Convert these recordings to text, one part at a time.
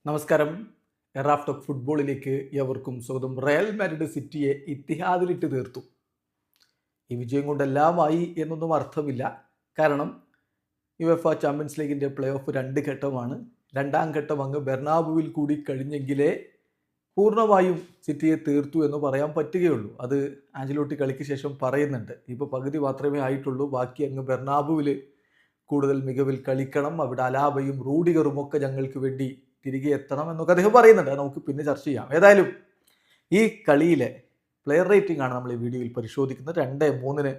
നമസ്കാരം. എറാഫ് ടോക്ക് ഫുട്ബോളിലേക്ക് എവർക്കും സ്വാഗതം. റയൽ മാഡ്രിഡ് സിറ്റിയെ ഇത്തിഹാദിലിട്ട് തീർത്തു. ഈ വിജയം കൊണ്ടെല്ലാമായി എന്നൊന്നും അർത്ഥമില്ല. കാരണം യുവേഫ ചാമ്പ്യൻസ് ലീഗിൻ്റെ പ്ലേ ഓഫ് 2 ഘട്ടമാണ്. രണ്ടാം ഘട്ടം അങ്ങ് ബെർണാബുവിൽ കൂടി കഴിഞ്ഞെങ്കിലേ പൂർണ്ണമായും സിറ്റിയെ തീർത്തു എന്ന് പറയാൻ പറ്റുകയുള്ളൂ. അത് ആഞ്ചലോട്ടി കളിക്ക് ശേഷം പറയുന്നുണ്ട്. ഇപ്പോൾ പകുതി മാത്രമേ ആയിട്ടുള്ളൂ, ബാക്കി അങ്ങ് ബെർണാബുവിൽ കൂടുതൽ മികവിൽ കളിക്കണം, അവിടെ അലാബയും റൂഡിഗറും ഒക്കെ ഞങ്ങൾക്ക് വേണ്ടി തിരികെ എത്തണം എന്നൊക്കെ അദ്ദേഹം പറയുന്നുണ്ട്. നമുക്ക് പിന്നെ ചർച്ച ചെയ്യാം. ഏതായാലും ഈ കളിയിലെ പ്ലെയർ റേറ്റിംഗ് ആണ് നമ്മൾ ഈ വീഡിയോയിൽ പരിശോധിക്കുന്നത്. 2-3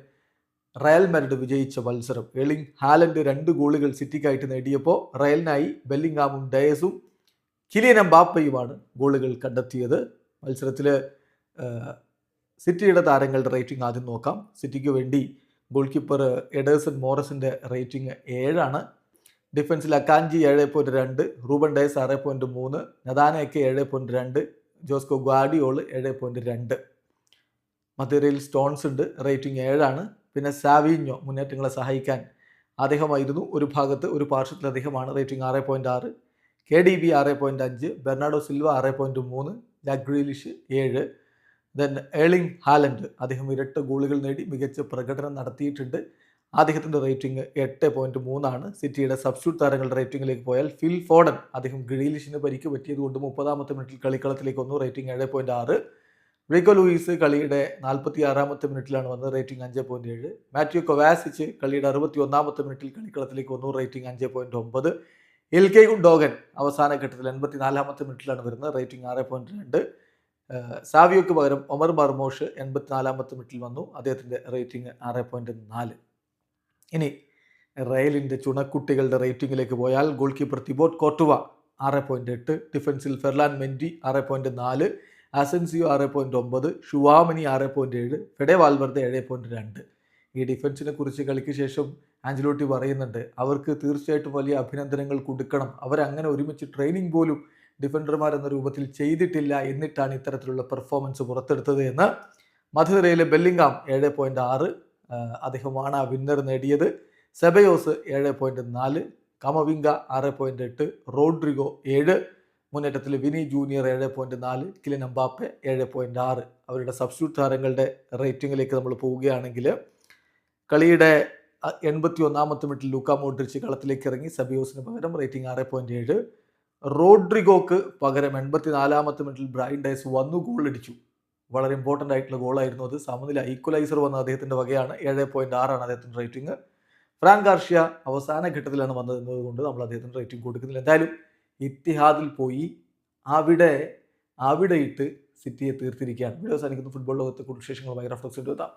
റയൽ മാഡ്രിഡ് വിജയിച്ച മത്സരം. എർലിംഗ് ഹാലൻഡ് 2 ഗോളുകൾ സിറ്റിക്കായിട്ട് നേടിയപ്പോൾ റയലിനായി ബെല്ലിംഗാമും ഡയസും കിലിയൻ എംബാപ്പയുമാണ് ഗോളുകൾ കണ്ടെത്തിയത്. മത്സരത്തിൽ സിറ്റിയുടെ താരങ്ങളുടെ റേറ്റിംഗ് ആദ്യം നോക്കാം. സിറ്റിക്ക് വേണ്ടി ഗോൾ കീപ്പർ എഡേഴ്സൺ മോറസിൻ്റെ റേറ്റിംഗ് 7 ഡിഫൻസിൽ അക്കാൻജി 7.2, റൂബൻ ഡയസ് 6.3, നദാനയൊക്കെ 7.2, ജോസ്കോ ഗ്വാഡിയോൾ 7.2. മധ്യരയിൽ സ്റ്റോൺസ് ഉണ്ട്, റേറ്റിംഗ് 7. പിന്നെ സാവിഞ്ഞോ മുന്നേറ്റങ്ങളെ സഹായിക്കാൻ അദ്ദേഹമായിരുന്നു ഒരു ഭാഗത്ത്, ഒരു പാർശ്വത്തിലധികമാണ്, rating 6.6. KDB 6.5, Bernardo Silva 6.3, Jack Grealish 7. Then Erling Haaland, അദ്ദേഹം ഇരട്ട ഗോളുകൾ നേടി മികച്ച പ്രകടനം നടത്തിയിട്ടുണ്ട്. അദ്ദേഹത്തിൻ്റെ റേറ്റിംഗ് 8.3. സിറ്റിയുടെ സബ്സ്റ്റിറ്റ്യൂട്ട് താരങ്ങളുടെ റേറ്റിംഗിലേക്ക് പോയാൽ ഫിൽ ഫോഡൻ, അദ്ദേഹം ഗ്രീലിഷിന് പരിക്ക് പറ്റിയതുകൊണ്ട് 30ാമത്തെ മിനിറ്റിൽ കളിക്കളത്തിലേക്ക് വന്നു, റേറ്റിംഗ് 7.6. റിക്കോ ലൂയിസ് കളിയുടെ 46ാമത്തെ മിനിറ്റിലാണ് വന്നത്, റേറ്റിംഗ് 5.7. മാത്യു കൊവാസിച്ച് കളിയുടെ 61ാമത്തെ മിനിറ്റിൽ കളിക്കളത്തിലേക്ക് വന്നു, റേറ്റിംഗ് 5.9. ഇൽകൈ ഗുണ്ടോഗൻ അവസാന ഘട്ടത്തിൽ 84ാമത്തെ മിനിറ്റിലാണ് വരുന്നത്, റേറ്റിംഗ് 6.2. സാവിയോക്ക് പകരം ഒമർ മർമോഷ് 84ാമത്തെ മിനിറ്റിൽ വന്നു, അദ്ദേഹത്തിൻ്റെ റേറ്റിംഗ് 6.4. ഇനി റയലിൻ്റെ ചുണക്കുട്ടികളുടെ റേറ്റിംഗിലേക്ക് പോയാൽ ഗോൾ കീപ്പർ തിബോട്ട് കോർട്ടുവ 6.8, ഡിഫൻസിൽ Ferland Mendy 6.4, Asensio 6.9, Tchouameni 6.7, Fede Valverde 7.2. ഈ ഡിഫൻസിനെ കുറിച്ച് കളിക്ക് ശേഷം ആഞ്ചലോട്ടി പറയുന്നുണ്ട്, അവർക്ക് തീർച്ചയായിട്ടും വലിയ അഭിനന്ദനങ്ങൾ കൊടുക്കണം, അവരങ്ങനെ ഒരുമിച്ച് ട്രെയിനിങ് പോലും ഡിഫൻഡർമാർ എന്ന രൂപത്തിൽ ചെയ്തിട്ടില്ല, എന്നിട്ടാണ് ഇത്തരത്തിലുള്ള പെർഫോമൻസ് പുറത്തെടുത്തത് എന്ന്. മധ്യനിരയിലെ ബെല്ലിംഗാം 7.6, അദ്ദേഹമാണ് ആ വിന്നർ നേടിയത്. സെബയോസ് 7.4, കമവിംഗ 6.8, റോഡ്രിഗോ 7, മുന്നേറ്റത്തിൽ വിനി ജൂനിയർ 7.4, കിലിയൻ എംബാപ്പെ 7.6. അവരുടെ സബ്സ്റ്റിറ്റ്യൂട്ട് താരങ്ങളുടെ റേറ്റിംഗിലേക്ക് നമ്മൾ പോവുകയാണെങ്കിൽ കളിയുടെ 81ാമത്തെ മിനിറ്റിൽ ലൂക്ക മോഡ്രിച്ച് കളത്തിലേക്ക് ഇറങ്ങി, സെബയോസിന് പകരം, റേറ്റിംഗ് 6.7. റോഡ്രിഗോക്ക് പകരം 84ാമത്തെ മിനിറ്റിൽ ബ്രൈൻ ഡയസ് വന്നു ഗോളടിച്ചു. വളരെ ഇമ്പോർട്ടൻ്റ് ആയിട്ടുള്ള ഗോളായിരുന്നു അത്. സമനില ഈക്വലൈസർ വന്ന അദ്ദേഹത്തിൻ്റെ വകയാണ്. 7.6 അദ്ദേഹത്തിൻ്റെ റേറ്റിംഗ്. ഫ്രാങ്ക് ഗാർഷ്യ അവസാന ഘട്ടത്തിലാണ് വന്നത് എന്നതുകൊണ്ട് നമ്മൾ അദ്ദേഹത്തിന് റേറ്റിംഗ് കൊടുക്കുന്നില്ല. എന്തായാലും ഇത്തിഹാദിൽ പോയി അവിടെ ഇട്ട് സിറ്റിയെ തീർത്തിരിക്കുകയാണ്. വീഡിയോ അവസാനിക്കുന്ന ഫുട്ബോൾ ലോകത്തെ കൂടുതൽ വിശേഷങ്ങളുമായി റഫ്ലക്സ് എത്താം.